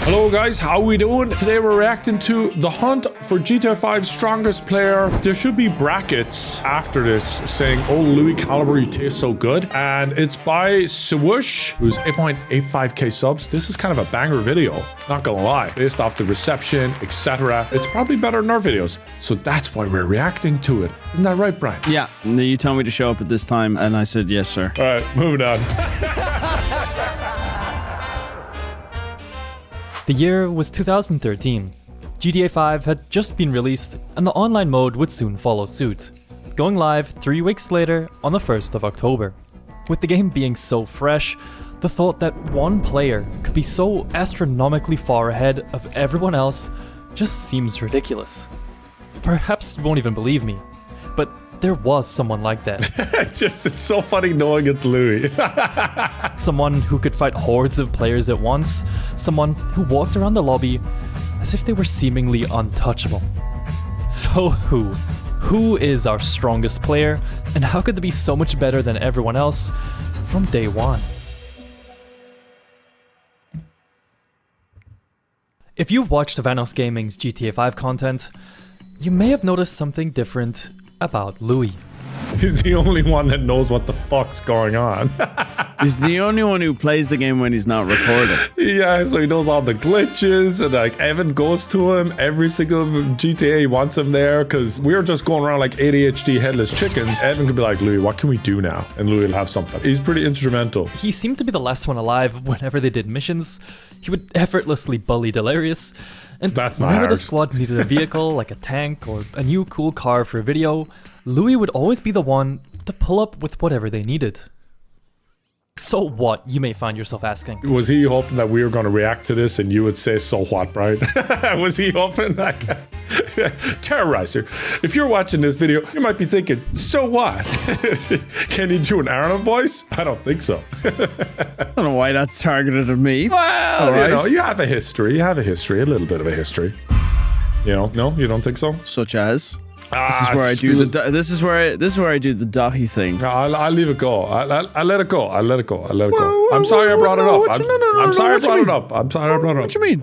Hello guys, how we doing? Today we're reacting to the hunt for GTA 5's strongest player. There should be brackets after this saying, oh, Lui Calibre, you taste so good. And it's by Swoosh, who's 8.85k subs. This is kind of a banger video, not gonna lie. Based off the reception, etc. It's probably better than our videos. So that's why we're reacting to it. Isn't that right, Brian? Yeah, you told me to show up at this time and I said, yes, sir. All right, moving on. The year was 2013. GTA 5 had just been released and the online mode would soon follow suit, going live 3 weeks later on the 1st of October. With the game being so fresh, the thought that one player could be so astronomically far ahead of everyone else just seems ridiculous. Perhaps you won't even believe me, but there was someone like that. It's so funny knowing it's Louis. Someone who could fight hordes of players at once. Someone who walked around the lobby as if they were seemingly untouchable. So who is our strongest player, and how could they be so much better than everyone else from day one? If you've watched Vanoss Gaming's GTA 5 content, you may have noticed something different about Louis. He's the only one that knows what the fuck's going on. He's the only one who plays the game when he's not recording. Yeah, so he knows all the glitches, and like Evan goes to him every single GTA. He wants him there because we're just going around like ADHD headless chickens. Evan could be like, Louis, what can we do now? And Louis will have something. He's pretty instrumental. He seemed to be the last one alive whenever they did missions. He would effortlessly bully Delirious. And that's not whenever hard. the squad needed a vehicle like a tank or a new cool car for a video, Louis would always be the one to pull up with whatever they needed. So what, you may find yourself asking. Was he hoping that we were going to react to this and you would say, so what, Brian? Was he hoping that? Terrorizer. If you're watching this video, you might be thinking, so what? Can he do an Arnold voice? I don't think so. I don't know why that's targeted at me. Well, right. you know, you have a history. You have a history, a little bit of a history. You know, no, you don't think so? Such as? This is where I do the this is where I do the dahi thing. I'll leave it go. I let it go. I let it go. I let it go. I'm sorry I brought it up. I'm sorry I brought it up. I'm sorry I brought it up. What you mean?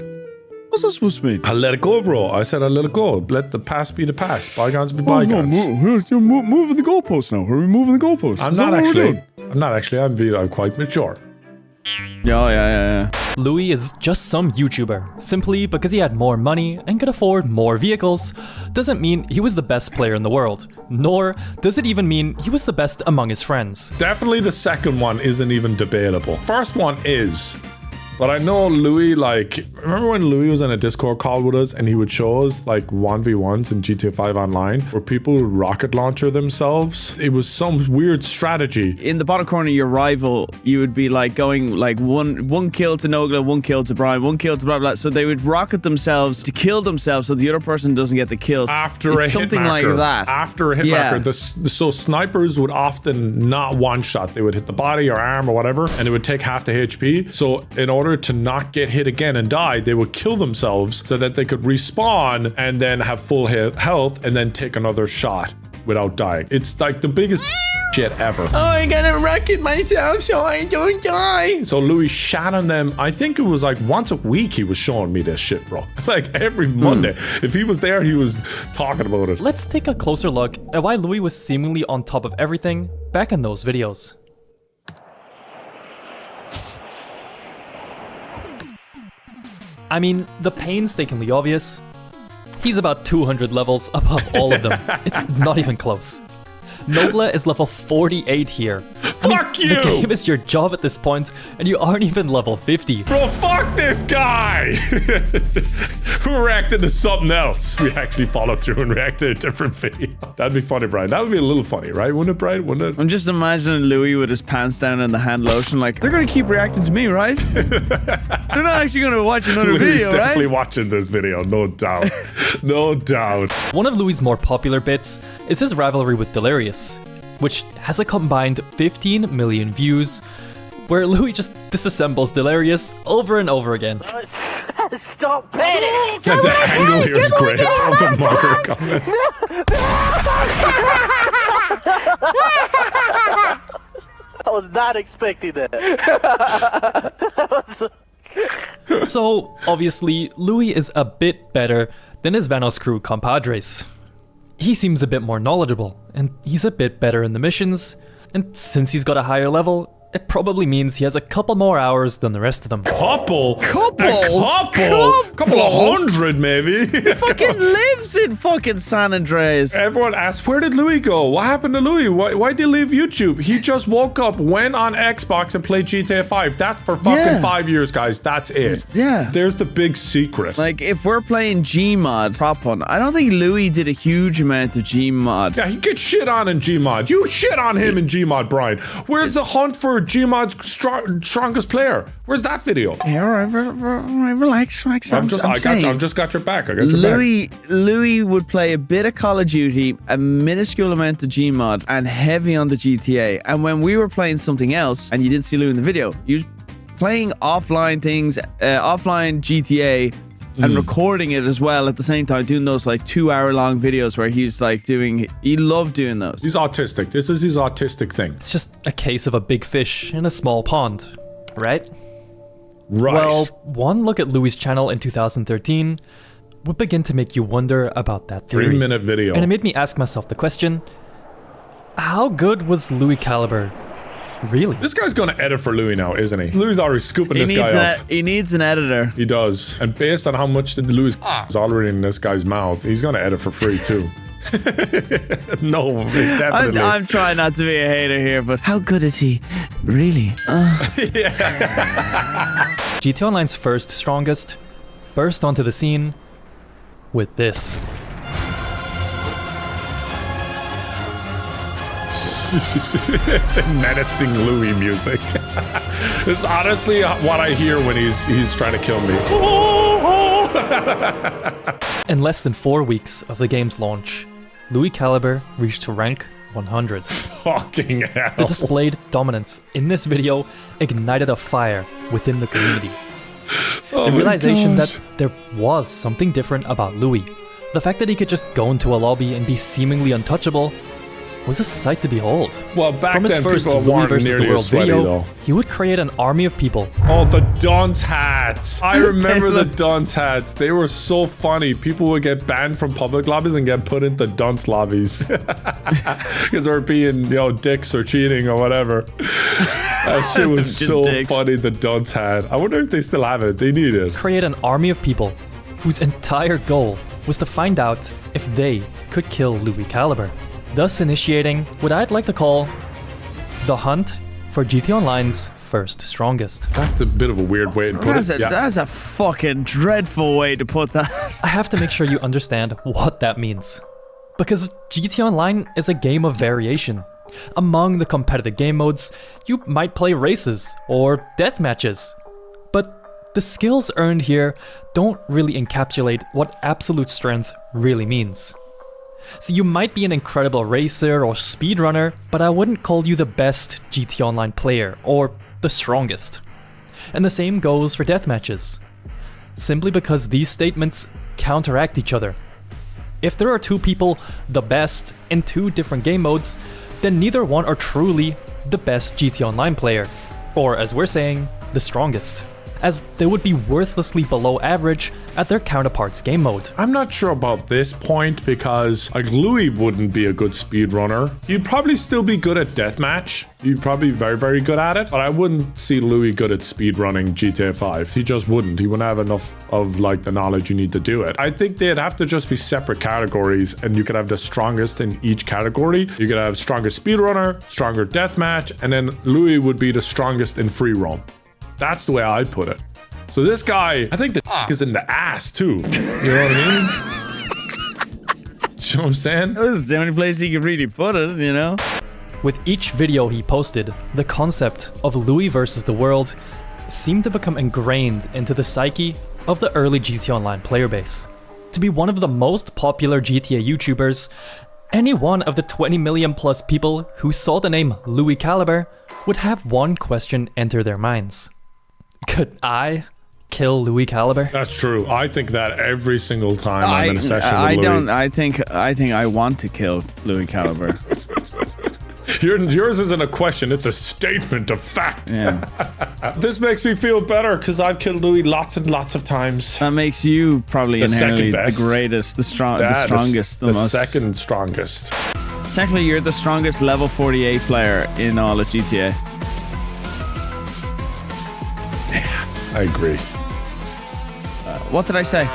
What's that supposed to mean? I let it go, bro. I said I let it go. Let the past be the past. Bygones be bygones. You're moving the goalposts now. Are we moving the goalposts? I'm not actually. I'm quite mature. Yeah. Louis is just some YouTuber. Simply because he had more money and could afford more vehicles doesn't mean he was the best player in the world. Nor does it even mean he was the best among his friends. Definitely the second one isn't even debatable. First one is. But I know Louis, like, remember when Louis was on a Discord call with us and he would show us like 1v1s in GTA 5 Online where people would rocket launcher themselves? It was some weird strategy. In the bottom corner of your rival, you would be like going like one kill to Nogla, one kill to Brian, one kill to blah blah. So they would rocket themselves to kill themselves so the other person doesn't get the kills. After a something hit marker. like that. After a hit marker. So snipers would often not one shot. They would hit the body or arm or whatever and it would take half the HP. So in order to not get hit again and die, they would kill themselves so that they could respawn and then have full health and then take another shot without dying. It's like the biggest shit ever. Oh, I gotta rocket myself so I don't die. So Louis shot on them. I think it was like once a week he was showing me this shit, bro. Like every Monday. If he was there, he was talking about it. Let's take a closer look at why Louis was seemingly on top of everything back in those videos. I mean, the painstakingly obvious. He's about 200 levels above all of them. It's not even close. Nogla is level 48 here. Fuck you! The game is your job at this point, and you aren't even level 50. Bro, fuck this guy! We're reacting to something else. We actually followed through and reacted to a different video. That'd be funny, Brian. That would be a little funny, right? Wouldn't it, Brian? Wouldn't it? I'm just imagining Louis with his pants down and the hand lotion like, they're gonna keep reacting to me, right? They're not actually gonna watch another video, right? Definitely watching this video, no doubt. No doubt. One of Louis' more popular bits is his rivalry with Delirious, which has a combined 15 million views, where Louis just disassembles Delirious over and over again. Stop petting! The angle here is great of the marker coming. I was not expecting that. So, obviously, Lui is a bit better than his Vanoss Crew compadres. He seems a bit more knowledgeable, and he's a bit better in the missions, and since he's got a higher level, it probably means he has a couple more hours than the rest of them. Couple? Couple? A couple of hundred, maybe. He fucking lives in fucking San Andreas. Everyone asks, where did Louis go? What happened to Louis? Why did he leave YouTube? He just woke up, went on Xbox and played GTA 5. That's for fucking 5 years, guys. That's it. Yeah. There's the big secret. Like, if we're playing Gmod, prop hunt, I don't think Louis did a huge amount of Gmod. Yeah, he gets shit on in Gmod. You shit on him in Gmod, Brian. Where's the hunt for Gmod's strongest player? Where's that video? Yeah, relax. I just got your back. I got your back. Louis would play a bit of Call of Duty, a minuscule amount of Gmod, and heavy on the GTA. And when we were playing something else, and you didn't see Louis in the video, you was playing offline things, offline GTA, and recording it as well at the same time, doing those like 2-hour long videos where he's like he loved doing those. He's autistic. This is his autistic thing. It's just a case of a big fish in a small pond, right? Right. Well, one look at Louis' channel in 2013 would begin to make you wonder about that theory. 3-minute video. And it made me ask myself the question, how good was Lui Calibre really? This guy's gonna edit for Louis now, isn't he? Louis already scooping this guy up. He needs an editor. He does. And based on how much the Louis is already in this guy's mouth, he's gonna edit for free too. No, definitely. I'm trying not to be a hater here, but how good is he really? GTA Online's first strongest burst onto the scene with this. Menacing Louis music. It's honestly what I hear when he's trying to kill me. In less than 4 weeks of the game's launch, Lui Calibre reached rank 100. Fucking hell. The displayed dominance in this video ignited a fire within the community. The realization that there was something different about Lui. The fact that he could just go into a lobby and be seemingly untouchable was a sight to behold. Well, back From his then, first people Lui weren't versus the nearly world as sweaty, video, though. he would create an army of people. Oh, the dunce hats. I remember the dunce hats. They were so funny. People would get banned from public lobbies and get put into dunce lobbies. Because they were being, dicks or cheating or whatever. That shit was so funny, the dunce hat. I wonder if they still have it. They need it. Create an army of people whose entire goal was to find out if they could kill Lui Calibre, thus initiating what I'd like to call the hunt for GTA Online's first strongest. That's a bit of a weird way to put it. That's a fucking dreadful way to put that. I have to make sure you understand what that means. Because GTA Online is a game of variation. Among the competitive game modes, you might play races or death matches. But the skills earned here don't really encapsulate what absolute strength really means. So you might be an incredible racer or speedrunner, but I wouldn't call you the best GTA Online player or the strongest. And the same goes for deathmatches. Simply because these statements counteract each other. If there are two people the best in two different game modes, then neither one are truly the best GTA Online player, or as we're saying, the strongest, as they would be worthlessly below average at their counterpart's game mode. I'm not sure about this point because Louis wouldn't be a good speedrunner. He'd probably still be good at deathmatch. He'd probably be very, very good at it, but I wouldn't see Louis good at speedrunning GTA 5. He just wouldn't. He wouldn't have enough of the knowledge you need to do it. I think they'd have to just be separate categories and you could have the strongest in each category. You could have strongest speedrunner, stronger deathmatch, and then Louis would be the strongest in free roam. That's the way I'd put it. So this guy, I think the is in the ass too. You know what I mean? You know what I'm saying? This is the only place he could really put it, With each video he posted, the concept of Lui versus the world seemed to become ingrained into the psyche of the early GTA Online player base. To be one of the most popular GTA YouTubers, any one of the 20 million plus people who saw the name Lui Calibre would have one question enter their minds. Could I kill Lui Calibre? That's true. I think that every single time I'm in a session with Louis. I think I want to kill Lui Calibre. Yours isn't a question, it's a statement of fact. Yeah. This makes me feel better because I've killed Louis lots and lots of times. That makes you probably The inherently second best. the greatest, the strongest, the most. Second strongest. Technically, you're the strongest level 48 player in all of GTA. I agree. What did I say?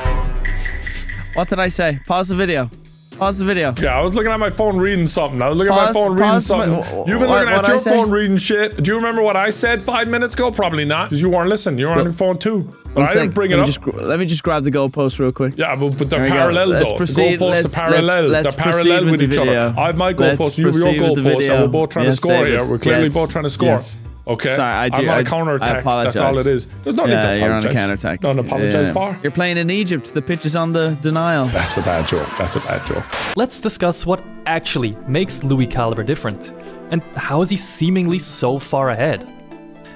What did I say? Pause the video. Pause the video. Yeah, I was looking at my phone reading something. I was looking at my phone reading something. You've been looking at your phone reading shit. Do you remember what I said 5 minutes ago? Probably not, because you weren't listening. You were on your phone too. But I didn't bring it up. Let me just grab the goalpost real quick. Yeah, but they're parallel though. Proceed. The goalposts are parallel. They're parallel with each other. I have my goalpost, you have your goalpost, and we're both trying to score here. We're clearly both trying to score. Yes. Okay. Sorry, I'm on a counterattack. I apologize. That's all it is. There's no need to apologize. You're on a counterattack. Don't apologize for. You're playing in Egypt. The pitch is on the denial. That's a bad joke. That's a bad joke. Let's discuss what actually makes Lui Calibre different, and how is he seemingly so far ahead?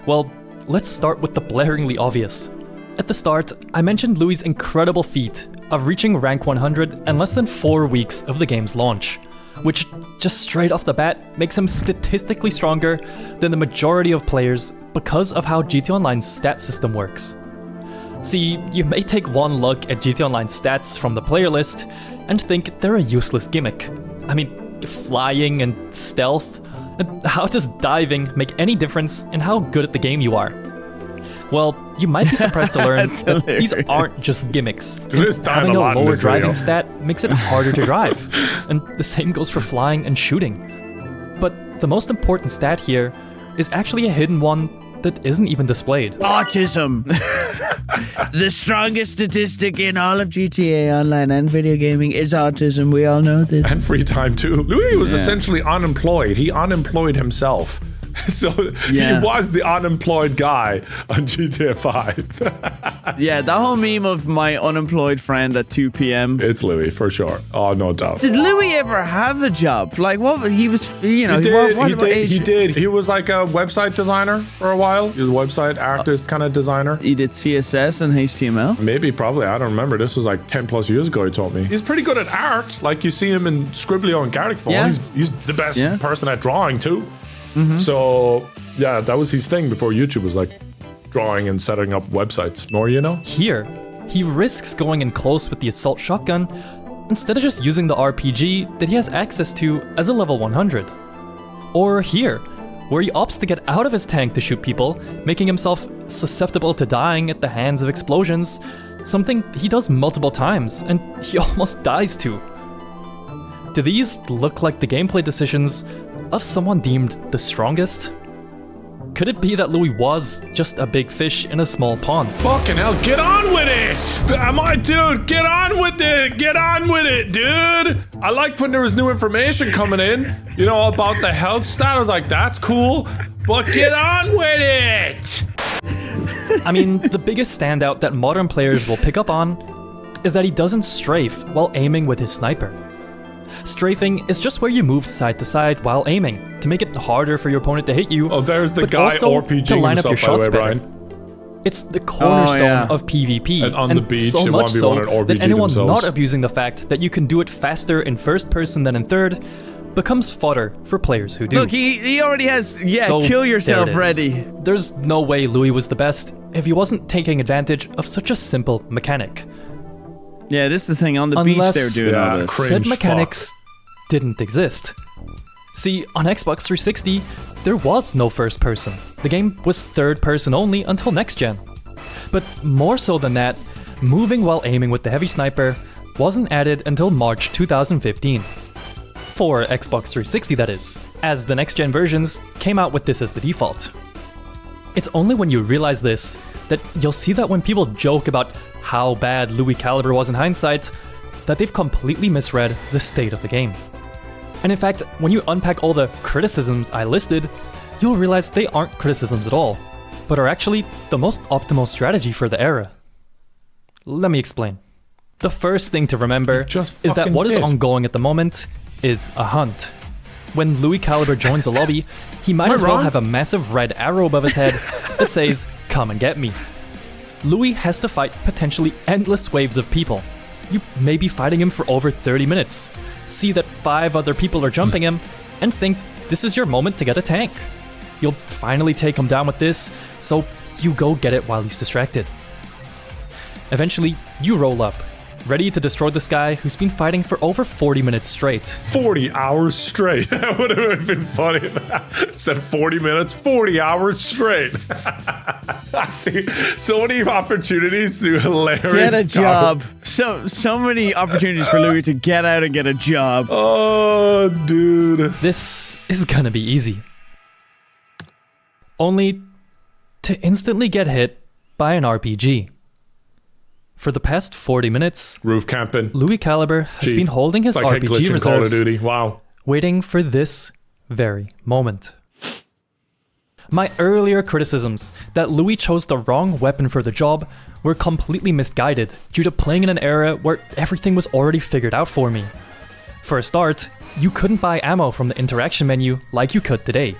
Well, let's start with the blaringly obvious. At the start, I mentioned Louis' incredible feat of reaching rank 100 in less than 4 weeks of the game's launch, which just straight off the bat makes him statistically stronger than the majority of players because of how GTA Online's stat system works. See, you may take one look at GTA Online's stats from the player list and think they're a useless gimmick. I mean, flying and stealth, and how does diving make any difference in how good at the game you are? Well, you might be surprised to learn that these aren't just gimmicks. Having a lower driving stat makes it harder to drive, and the same goes for flying and shooting. But the most important stat here is actually a hidden one that isn't even displayed. Autism. The strongest statistic in all of GTA Online and video gaming is autism. We all know this. And free time too. Louis was essentially unemployed. He unemployed himself. So he was the unemployed guy on GTA 5. Yeah, that whole meme of my unemployed friend at 2 p.m. It's Louis for sure. Oh, no doubt. Did Louis ever have a job? Like, what? He was, you know, he did. He was like a website designer for a while. He was a website artist kind of designer. He did CSS and HTML? Maybe, probably. I don't remember. This was like 10 plus years ago, he told me. He's pretty good at art. Like, you see him in Scribblio and Garrick Phone. Yeah. He's the best person at drawing, too. So, yeah, that was his thing before YouTube was like drawing and setting up websites. More, you know? Here, he risks going in close with the assault shotgun instead of just using the RPG that he has access to as a level 100. Or here, where he opts to get out of his tank to shoot people, making himself susceptible to dying at the hands of explosions, something he does multiple times and he almost dies to. Do these look like the gameplay decisions of someone deemed the strongest? Could it be that Louis was just a big fish in a small pond? Fucking hell, get on with it! Dude, get on with it! Get on with it, dude! I liked when there was new information coming in, you know, about the health stat. I was like, that's cool, but get on with it! I mean, the biggest standout that modern players will pick up on is that he doesn't strafe while aiming with his sniper. Strafing is just where you move side to side while aiming to make it harder for your opponent to hit you. Oh, there's the but guy also RPGing to line up your himself, by the way, shots better. Brian. It's the cornerstone of PvP, and on the beach, so they much 1v1 so and RPG that anyone themselves. not abusing the fact that you can do it faster in first person than in third becomes fodder for players who do. Look, he already has, So kill yourself there it is. ready. There's no way Louis was the best if he wasn't taking advantage of such a simple mechanic. Yeah, this is the thing. On the beach, they were doing all this. cringe Said mechanics didn't exist. See, on Xbox 360, there was no first person. The game was third person only until next gen. But more so than that, moving while aiming with the heavy sniper wasn't added until March 2015. For Xbox 360, that is, as the next gen versions came out with this as the default. It's only when you realize this that you'll see that when people joke about how bad Lui Calibre was in hindsight, that they've completely misread the state of the game. And in fact, when you unpack all the criticisms I listed, you'll realize they aren't criticisms at all, but are actually the most optimal strategy for the era. Let me explain. The first thing to remember is that what is ongoing at the moment is a hunt. When Lui Calibre joins a lobby, he might as well have a massive red arrow above his head that says, "Come and get me." Louis has to fight potentially endless waves of people. You may be fighting him for over 30 minutes, see that 5 other people are jumping him, and think this is your moment to get a tank. You'll finally take him down with this, so you go get it while he's distracted. Eventually, you roll up, ready to destroy this guy who's been fighting for over 40 minutes straight. 40 hours straight. That would have been funny. Said 40 minutes, 40 hours straight. So many opportunities to do hilarious. Get a job. So many opportunities for Louis to get out and get a job. Oh, dude. This is gonna be easy. Only to instantly get hit by an RPG. For the past 40 minutes, Roof camping. Lui Calibre has Cheap. been holding his It's like RPG glitching Call of reserves, Duty. Wow. waiting for this very moment. My earlier criticisms that Louis chose the wrong weapon for the job were completely misguided due to playing in an era where everything was already figured out for me. For a start, you couldn't buy ammo from the interaction menu like you could today,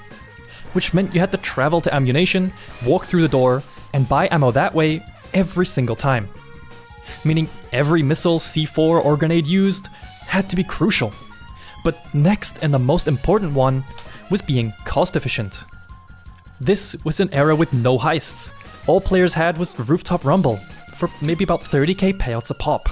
which meant you had to travel to ammunition, walk through the door, and buy ammo that way every single time. Meaning every missile, C4, or grenade used had to be crucial. But next, and the most important one, was being cost efficient. This was an era with no heists. All players had was Rooftop Rumble, for maybe about 30k payouts a pop.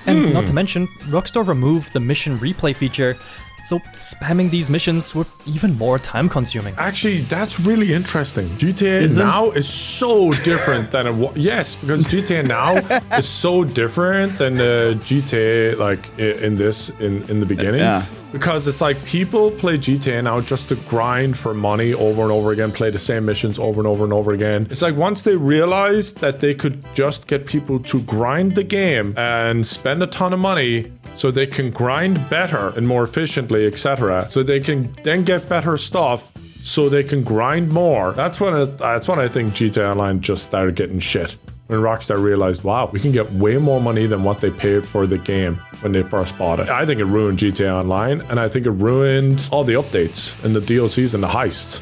And not to mention, Rockstar removed the mission replay feature, so spamming these missions were even more time consuming. Actually, that's really interesting. GTA now is so different than it was. Yes, because GTA now is so different than the GTA like in the beginning. Yeah. Because it's like people play GTA now just to grind for money over and over again, play the same missions over and over and over again. It's like once they realized that they could just get people to grind the game and spend a ton of money so they can grind better and more efficiently, etc. So they can then get better stuff so they can grind more. That's when I think GTA Online just started getting shit. When Rockstar realized, wow, we can get way more money than what they paid for the game when they first bought it. I think it ruined GTA Online, and I think it ruined all the updates and the DLCs and the heists.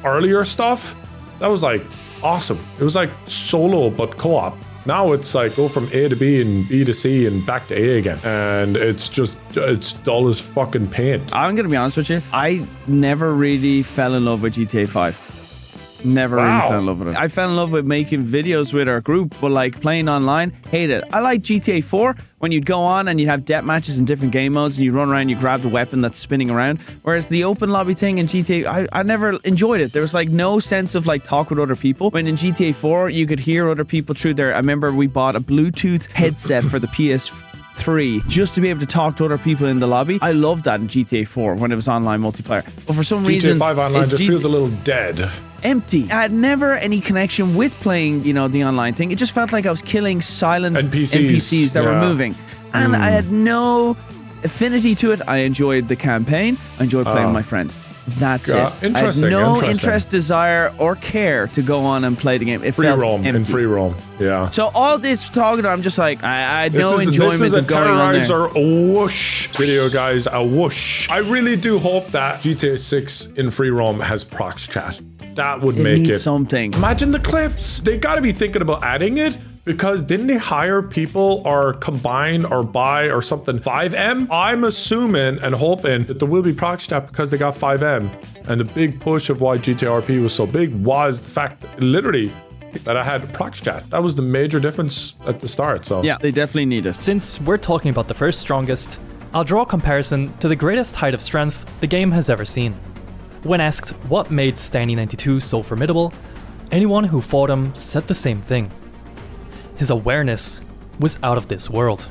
Earlier stuff, that was like awesome. It was like solo but co-op. Now it's like go from A to B and B to C and back to A again. And it's dull as fucking paint. I'm going to be honest with you. I never really fell in love with GTA 5. Never really fell in love with it. I fell in love with making videos with our group, but like playing online, hate it. I like GTA 4 when you'd go on and you'd have death matches in different game modes and you run around, you grab the weapon that's spinning around. Whereas the open lobby thing in GTA, I never enjoyed it. There was like no sense of like talk with other people. When in GTA 4, you could hear other people through there. I remember we bought a Bluetooth headset for the PS3 just to be able to talk to other people in the lobby. I loved that in GTA 4 when it was online multiplayer. But for some reason, GTA 5 Online just feels a little dead. Empty. I had never any connection with playing, the online thing. It just felt like I was killing silent NPCs that were moving. And I had no affinity to it. I enjoyed the campaign. I enjoyed playing with my friends. That's it. I had no interest, desire, or care to go on and play the game. It felt empty. In free roam, yeah. So all this talking, I'm just like, I had no enjoyment of going on there. This is a Terrorizer whoosh video, guys, a whoosh. I really do hope that GTA 6 in free roam has prox chat. That would make it something. Imagine the clips. They got to be thinking about adding it. Because didn't they hire people or combine or buy or something 5M? I'm assuming and hoping that there will be prox chat because they got 5M. And the big push of why GTRP was so big was the fact that literally that I had prox chat. That was the major difference at the start. So yeah, they definitely need it. Since we're talking about the first strongest, I'll draw a comparison to the greatest height of strength the game has ever seen. When asked what made Stanny 92 so formidable, anyone who fought him said the same thing. His awareness was out of this world.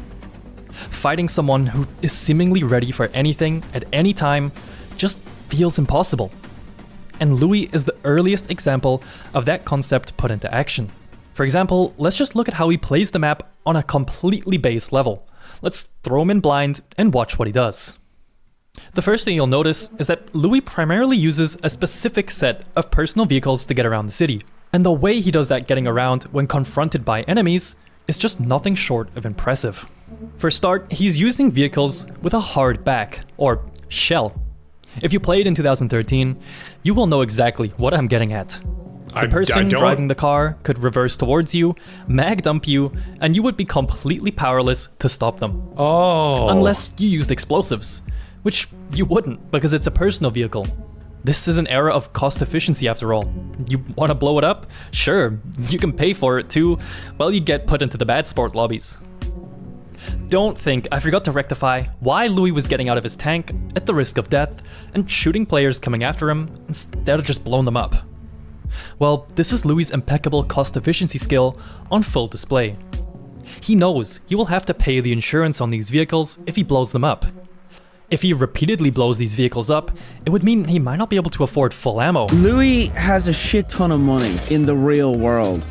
Fighting someone who is seemingly ready for anything at any time just feels impossible. And Louis is the earliest example of that concept put into action. For example, let's just look at how he plays the map on a completely base level. Let's throw him in blind and watch what he does. The first thing you'll notice is that Louis primarily uses a specific set of personal vehicles to get around the city. And the way he does that getting around when confronted by enemies is just nothing short of impressive. For a start, he's using vehicles with a hard back, or shell. If you played in 2013, you will know exactly what I'm getting at. The person driving the car could reverse towards you, mag dump you, and you would be completely powerless to stop them. Oh. Unless you used explosives, which you wouldn't because it's a personal vehicle. This is an era of cost efficiency after all. You want to blow it up? Sure, you can pay for it too. Well, you get put into the bad sport lobbies. Don't think I forgot to rectify why Lui was getting out of his tank at the risk of death and shooting players coming after him instead of just blowing them up. Well, this is Lui's impeccable cost efficiency skill on full display. He knows he will have to pay the insurance on these vehicles if he blows them up. If he repeatedly blows these vehicles up, it would mean he might not be able to afford full ammo. Lui has a shit ton of money in the real world,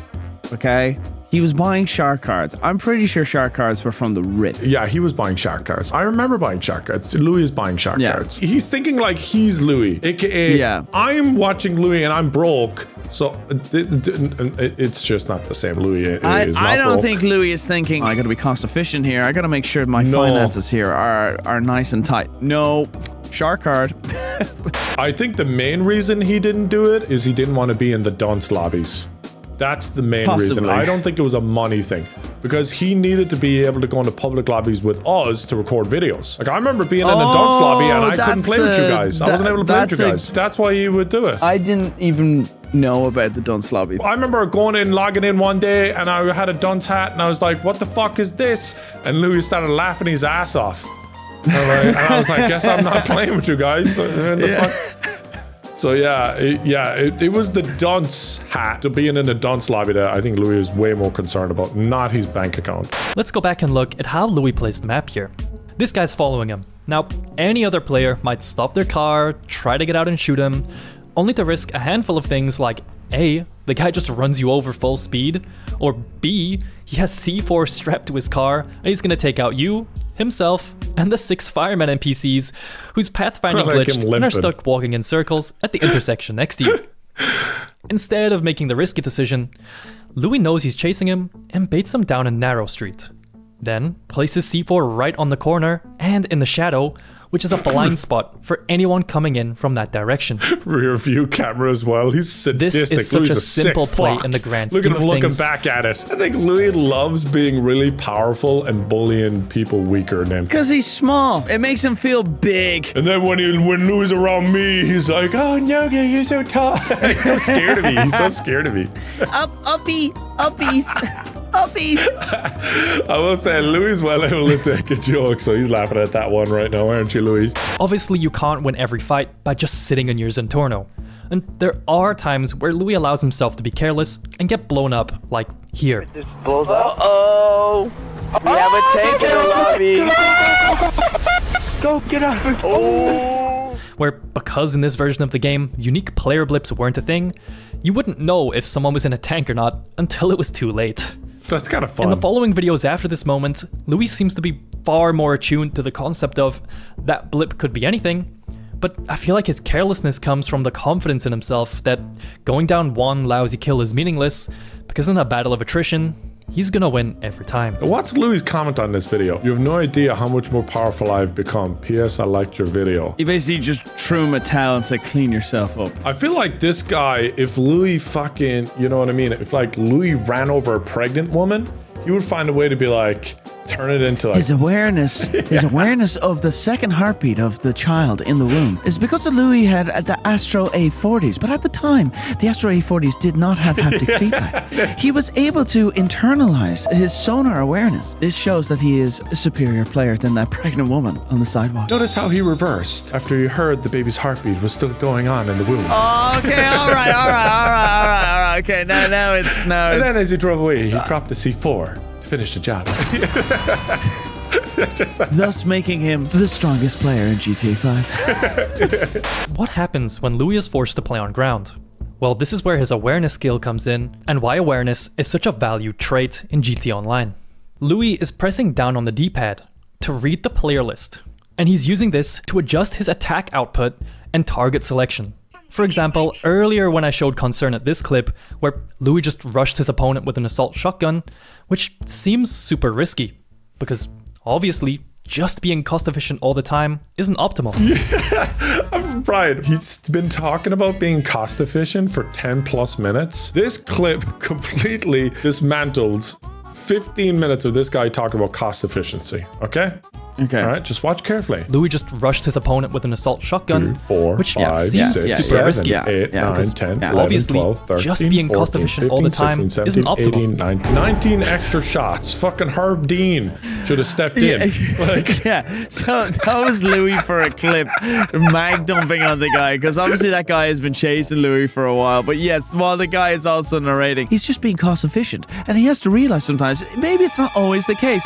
okay? He was buying shark cards. I'm pretty sure shark cards were from the RIP. Yeah, he was buying shark cards. I remember buying shark cards. Louis is buying shark cards. He's thinking like he's Louis, aka I'm watching Louis and I'm broke. So it's just not the same. Louis is not I don't broke. think Louis is thinking, I gotta be cost efficient here. I gotta make sure my finances here are nice and tight. No, shark card. I think the main reason he didn't do it is he didn't want to be in the dunce lobbies. That's the main reason. I don't think it was a money thing, because he needed to be able to go into public lobbies with us to record videos. Like I remember being in a dunce lobby and I couldn't play with you guys. I wasn't able to play with you guys. That's why he would do it. I didn't even know about the dunce lobby. I remember going in, logging in one day, and I had a dunce hat, and I was like, "What the fuck is this?" And Louis started laughing his ass off. And I was like, "Guess I'm not playing with you guys." So it was the dunce hat to being in the dunce lobby that I think Louis was way more concerned about, not his bank account. Let's go back and look at how Lui plays the map here. This guy's following him. Now, any other player might stop their car, try to get out and shoot him, only to risk a handful of things like A, the guy just runs you over full speed, or B, he has C4 strapped to his car and he's gonna take out you, himself, and the 6 firemen NPCs whose pathfinding glitched and are stuck walking in circles at the intersection next to you. Instead of making the risky decision, Lui knows he's chasing him and baits him down a narrow street. Then places C4 right on the corner and in the shadow, which is a blind spot for anyone coming in from that direction. Rear view camera as well. He's sadistic. This is such Louis a simple play in the grand scheme of things. Look at him looking back at it. I think Louis loves being really powerful and bullying people weaker than him. Because he's small. It makes him feel big. And then when Louis is around me, he's like, "Oh no, you're so tall." He's so scared of me. He's so scared of me. Uppies. Uppies. I will say, Louis is well able to take a joke, so he's laughing at that one right now, aren't you, Louis? Obviously, you can't win every fight by just sitting in your Zentorno. And there are times where Lui allows himself to be careless and get blown up, like here. This blows up. Uh-oh. We have a tank in the lobby. Go get out of it. Oh. Where, because in this version of the game, unique player blips weren't a thing, you wouldn't know if someone was in a tank or not until it was too late. That's kind of fun. In the following videos after this moment, Lui seems to be far more attuned to the concept of that blip could be anything, but I feel like his carelessness comes from the confidence in himself that going down one lousy kill is meaningless, because in a battle of attrition, he's gonna win every time. What's Louis' comment on this video? You have no idea how much more powerful I've become. P.S. I liked your video. He basically just threw him a towel and said, clean yourself up. I feel like this guy, if Louis fucking, you know what I mean? If like Louis ran over a pregnant woman, he would find a way to be like, turn it into like... His awareness of the second heartbeat of the child in the womb is because the Louis had the Astro A40s, but at the time, the Astro A40s did not have haptic feedback. He was able to internalize his sonar awareness. This shows that he is a superior player than that pregnant woman on the sidewalk. Notice how he reversed after he heard the baby's heartbeat was still going on in the womb. Oh, okay, all right. Okay, now it's... And then as he drove away, he dropped the C4. Finish the job. Thus making him the strongest player in GTA 5. What happens when Lui is forced to play on ground? Well, this is where his awareness skill comes in, and why awareness is such a valued trait in GTA Online. Lui is pressing down on the D-pad to read the player list, and he's using this to adjust his attack output and target selection. For example, earlier when I showed Concern at this clip, where Lui just rushed his opponent with an assault shotgun, which seems super risky, because obviously, just being cost efficient all the time isn't optimal. Yeah, Brian, he's been talking about being cost efficient for 10 plus minutes. This clip completely dismantled 15 minutes of this guy talking about cost efficiency, okay? Okay. All right, just watch carefully. Louis just rushed his opponent with an assault shotgun, 2, 4, which 5, seems 6, super 7, risky. 8, 9, because 10, 11, obviously, 12, 13, just being 14, cost efficient all the 15, time 16, isn't 17, optimal. 18, 19, 19 extra shots. Fucking Herb Dean should have stepped in. Like, Yeah, so that was Louis for a clip, mag dumping on the guy, because obviously that guy has been chasing Louis for a while. But yes, while the guy is also narrating, he's just being cost efficient, and he has to realize sometimes maybe it's not always the case.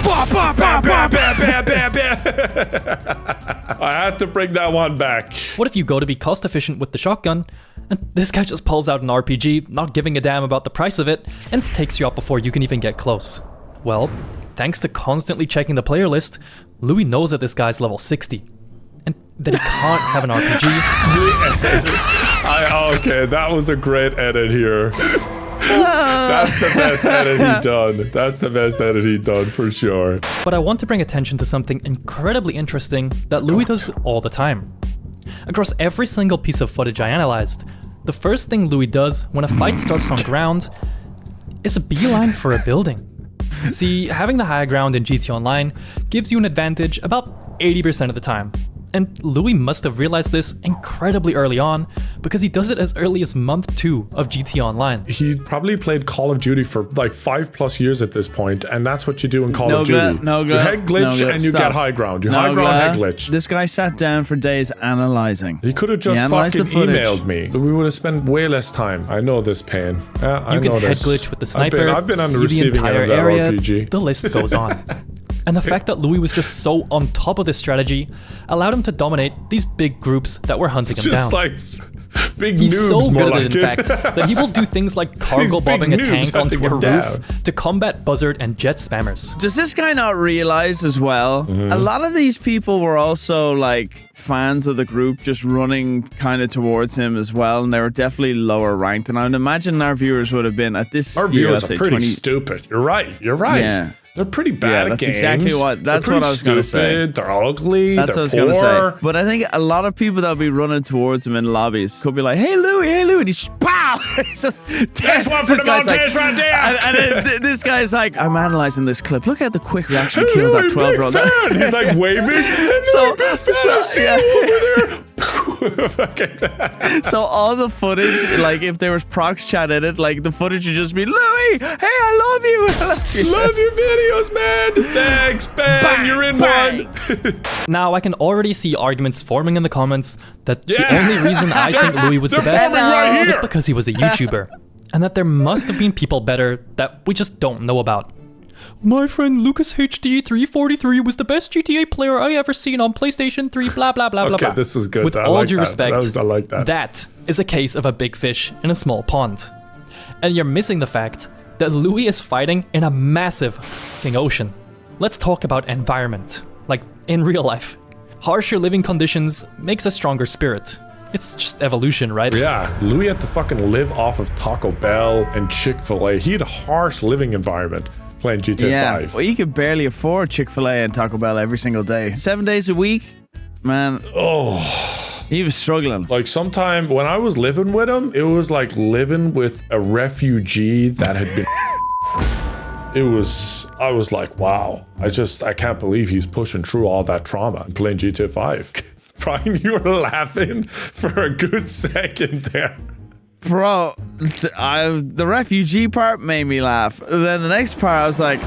I had to bring that one back. What if you go to be cost efficient with the shotgun, and this guy just pulls out an RPG, not giving a damn about the price of it, and takes you out before you can even get close? Well, thanks to constantly checking the player list, Louis knows that this guy's level 60, and that he can't have an RPG. Okay, that was a great edit here. That's the best edit he done. That's the best edit he done for sure. But I want to bring attention to something incredibly interesting that Louis does all the time. Across every single piece of footage I analyzed, the first thing Louis does when a fight starts on ground is a beeline for a building. See, having the high ground in GT Online gives you an advantage about 80% of the time. And Louis must have realized this incredibly early on, because he does it as early as month 2 of GT Online. He probably played Call of Duty for like 5+ years at this point, and that's what you do in Call of Duty. You head glitch and you get high ground. You high ground, head glitch. This guy sat down for days analyzing. He could have just fucking emailed me. We would have spent way less time. I know this pain. I you know can head this. glitch with the sniper, I've been on the see the receiving end entire of that area, RPG. the list goes on. And the fact that Louis was just so on top of this strategy allowed him to dominate these big groups that were hunting him down. Just like big He's noobs, so more good like at it, in fact, that he will do things like cargo These big bombing a noobs tank onto hunting a him roof down. to combat buzzard and jet spammers. Does this guy not realize as well? A lot of these people were also like fans of the group, just running kind of towards him as well, and they were definitely lower ranked. And I would imagine our viewers would have been at this. Our viewers are pretty 20 stupid. You're right. You're right. Yeah. They're pretty bad at that's games. exactly what. That's They're what I was going to say. stupid, They're ugly. That's they're what I was poor. going to say. But I think a lot of people that would be running towards him in lobbies could be like, "Hey Louis, and he just pow!" That's one for the Montes right there. And then this guy's like, "I'm analyzing this clip. Look at the quick reaction he killed that 12-year-old." He's like waving. So all the footage, like if there was prox chat in it, like the footage would just be, "Louis, hey, I love you. Love your videos, man. Thanks, Ben. Bang, You're in bang. one. Now, I can already see arguments forming in the comments that the Yeah. only reason I think Louis was the They're best forming right was here. because he was a YouTuber, and that there must have been people better that we just don't know about. My friend Lucas HD343 was the best GTA player I ever seen on PlayStation 3, blah, blah, blah, blah, Okay, blah. this is good. With I all like due that. respect, I like that. That is a case of a big fish in a small pond. And you're missing the fact that Louis is fighting in a massive f***ing ocean. Let's talk about environment, like in real life. Harsher living conditions makes a stronger spirit. It's just evolution, right? Yeah, Louis had to fucking live off of Taco Bell and Chick-fil-A. He had a harsh living environment playing GTA 5. Well, you could barely afford Chick-fil-A and Taco Bell every single day. 7 days a week, man. Oh, He was struggling. like sometime when I was living with him, it was like living with a refugee that had been. I was like, wow. I can't believe he's pushing through all that trauma and playing GTA 5. Brian, you were laughing for a good second there. Bro, the refugee part made me laugh. Then the next part, I was like,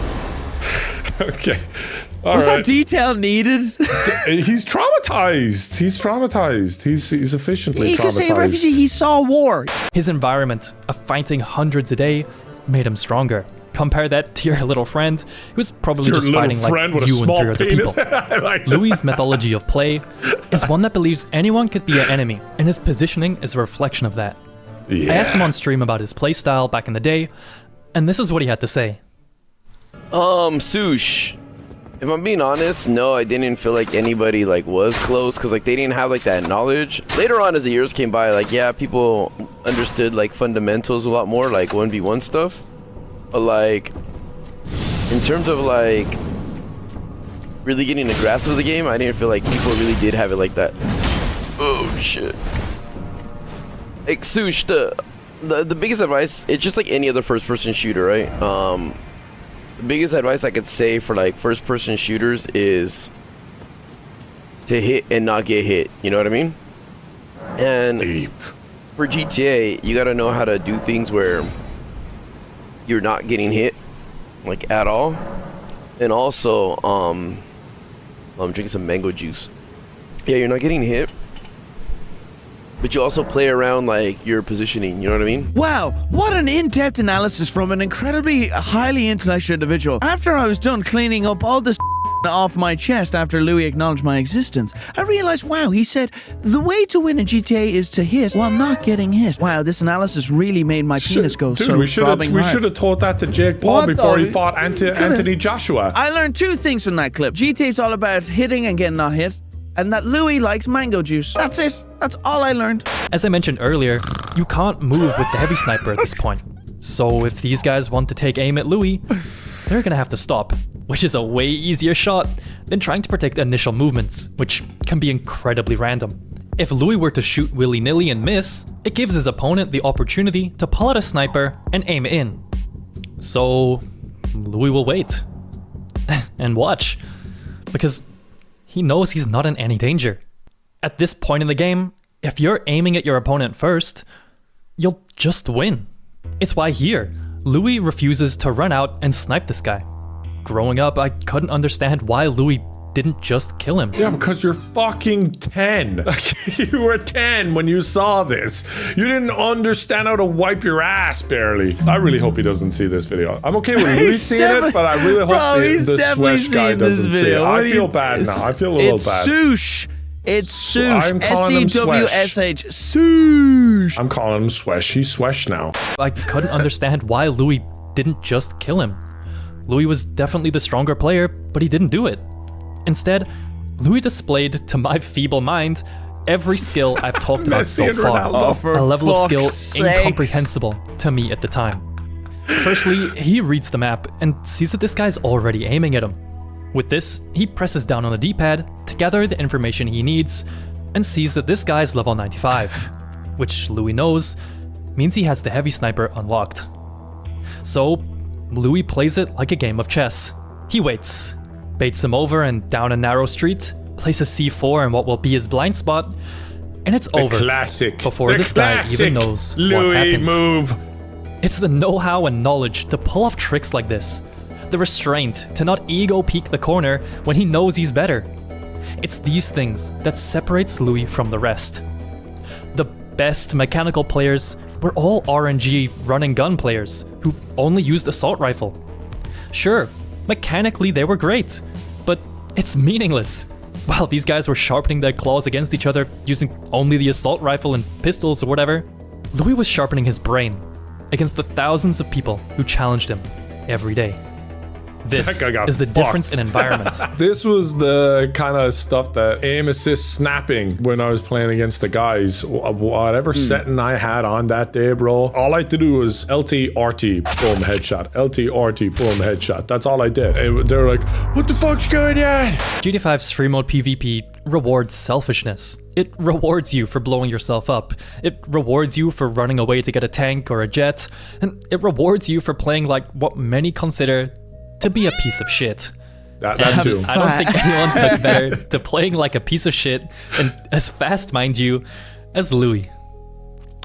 Okay. All was right. that detail needed? He's traumatized. He's efficiently He could say traumatized. refugee, he saw war. His environment of fighting hundreds a day made him stronger. Compare that to your little friend, who was probably Your just little fighting like friend with a you and small 3 other penis. people. I like this. Louis' methodology of play is one that believes anyone could be an enemy, and his positioning is a reflection of that. Yeah. I asked him on stream about his playstyle back in the day, and this is what he had to say. Sush. If I'm being honest, no, I didn't feel like anybody like was close, because like they didn't have like that knowledge. Later on, as the years came by, like yeah, people understood like fundamentals a lot more, like 1v1 stuff. But like in terms of like really getting a grasp of the game, I didn't feel like people really did have it like that. Oh shit. Like Sush, the biggest advice, it's just like any other first person shooter, right? The biggest advice I could say for like first person shooters is to hit and not get hit. You know what I mean? And Deep. for GTA, you gotta know how to do things where you're not getting hit, like at all. And also, I'm drinking some mango juice. Yeah, you're not getting hit, but you also play around like your positioning. You know what I mean? Wow, what an in-depth analysis from an incredibly highly intellectual individual. After I was done cleaning up all this off my chest after Louis acknowledged my existence, I realized, wow, he said, the way to win in GTA is to hit while not getting hit. Wow, this analysis really made my penis go Dude, so we should throbbing hard. have taught that to Jake Paul What before the- he fought Anthony Joshua. I learned two things from that clip. GTA's all about hitting and getting not hit, and that Louis likes mango juice. That's it. That's all I learned. As I mentioned earlier, you can't move with the heavy sniper at this point. So if these guys want to take aim at Louis, they're gonna have to stop, which is a way easier shot than trying to predict initial movements, which can be incredibly random. If Louis were to shoot willy-nilly and miss, it gives his opponent the opportunity to pull out a sniper and aim in. So Louis will wait and watch, because he knows he's not in any danger. At this point in the game, if you're aiming at your opponent first, you'll just win. It's why here, Louis refuses to run out and snipe this guy. Growing up, I couldn't understand why Louis didn't just kill him. Yeah, because you're fucking 10. Like, you were 10 when you saw this. You didn't understand how to wipe your ass, barely. I really hope he doesn't see this video. I'm okay with Louis seeing it, but I really hope the Swesh guy doesn't see it. I feel bad now. I feel a little bad. Swoosh. It's swoosh. I'm calling him S-E-W-S-H. Swoosh. I'm calling him Swesh. He's Swesh now. I couldn't understand why Louis didn't just kill him. Louis was definitely the stronger player, but he didn't do it. Instead, Louis displayed, to my feeble mind, every skill I've talked about Messi so and far. Ronaldo. A level of skill fuck's sakes. incomprehensible to me at the time. Firstly, he reads the map and sees that this guy's already aiming at him. With this, he presses down on the D-pad to gather the information he needs and sees that this guy's level 95, which Louis knows means he has the heavy sniper unlocked. So, Louis plays it like a game of chess. He waits, baits him over and down a narrow street, places C4 in what will be his blind spot, and it's over Classic. before this guy even knows what Louis happened. move. It's the know-how and knowledge to pull off tricks like this. The restraint to not ego peek the corner when he knows he's better. It's these things that separates Louis from the rest. The best mechanical players were all RNG run-and-gun players who only used assault rifle. Sure, mechanically they were great, but it's meaningless. While these guys were sharpening their claws against each other using only the assault rifle and pistols or whatever, Louis was sharpening his brain against the thousands of people who challenged him every day. This That guy got is the fucked. difference in environment. This was the kind of stuff that aim assist snapping when I was playing against the guys. Whatever setting I had on that day, bro, all I had to do was LT, RT, boom, headshot. LT, RT, boom, headshot. That's all I did. They were like, what the fuck's going on? GTA 5's free mode PvP rewards selfishness. It rewards you for blowing yourself up. It rewards you for running away to get a tank or a jet. And it rewards you for playing like what many consider to be a piece of shit. That And too. I don't think anyone took better to playing like a piece of shit and as fast, mind you, as Louis.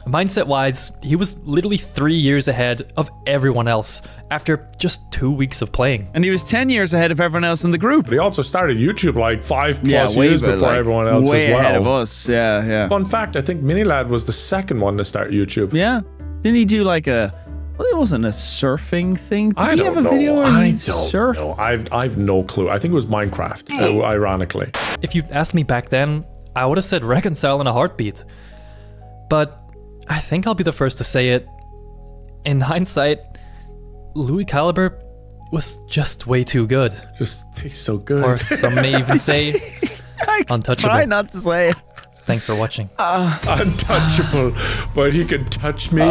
Mindset-wise, he was literally 3 years ahead of everyone else after just 2 weeks of playing. And he was 10 years ahead of everyone else in the group. But he also started YouTube like 5+ way years better, before like, everyone else way as well. ahead of us. Yeah, yeah. Fun fact, I think Minilad was the second one to start YouTube. Yeah. Didn't he do like a... Well, it wasn't a surfing thing. Did I he don't have a know. video where I he don't surfed? know. I've no clue. I think it was Minecraft, ironically. If you'd asked me back then, I would have said reconcile in a heartbeat. But I think I'll be the first to say it. In hindsight, Lui Calibre was just way too good. Just tastes so good. Or some may even say untouchable. Try not to say it. Thanks for watching. Untouchable, but he can touch me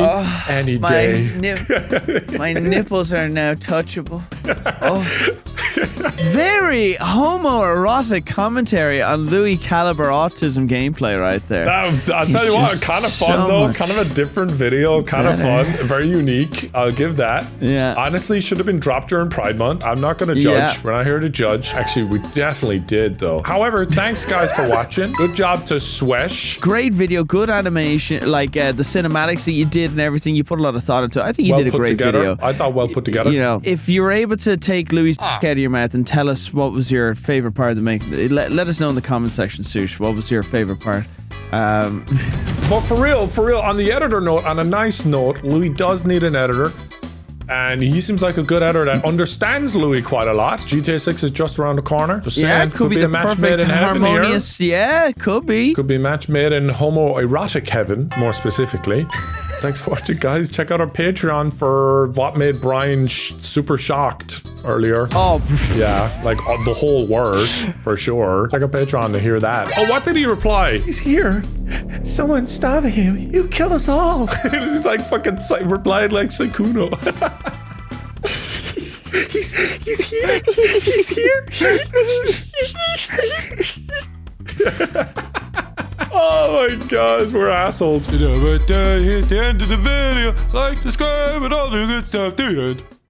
any My, day. my nipples are now touchable. Oh. Very homoerotic commentary on Lui Calibre autism gameplay right there. I'll tell you what, kind of fun though. Kind of a different video, kind of fun, very unique. I'll give that. Yeah. Honestly, should have been dropped during Pride Month. I'm not going to judge. Yeah. We're not here to judge. Actually, we definitely did though. However, thanks guys for watching. Good job to Swesh. Great video, good animation, like the cinematics that you did and everything. You put a lot of thought into it. I think you did a put great together. video. I thought well put together. You know, if you were able to take Louis' out of your mouth and tell us what was your favorite part of the make, let us know in the comment section, Sush. What was your favorite part? But for real, on the editor note, on a nice note, Louis does need an editor. And he seems like a good editor that understands Louis quite a lot. GTA 6 is just around the corner. Just saying, could be a the match made perfect in heaven harmonious. here. Yeah, could be. Could be a match made in homoerotic heaven, more specifically. Thanks for watching, guys. Check out our Patreon for what made Brian super shocked earlier. Oh, yeah, like the whole word, for sure. Check out Patreon to hear that. Oh, what did he reply? He's here. Someone's stopping him. You kill us all. He's like fucking replying like Sakuno. He's here. He's here. Oh my gosh, we're assholes. You know, but here's the end of the video. Like, subscribe, and all the good stuff. Do it.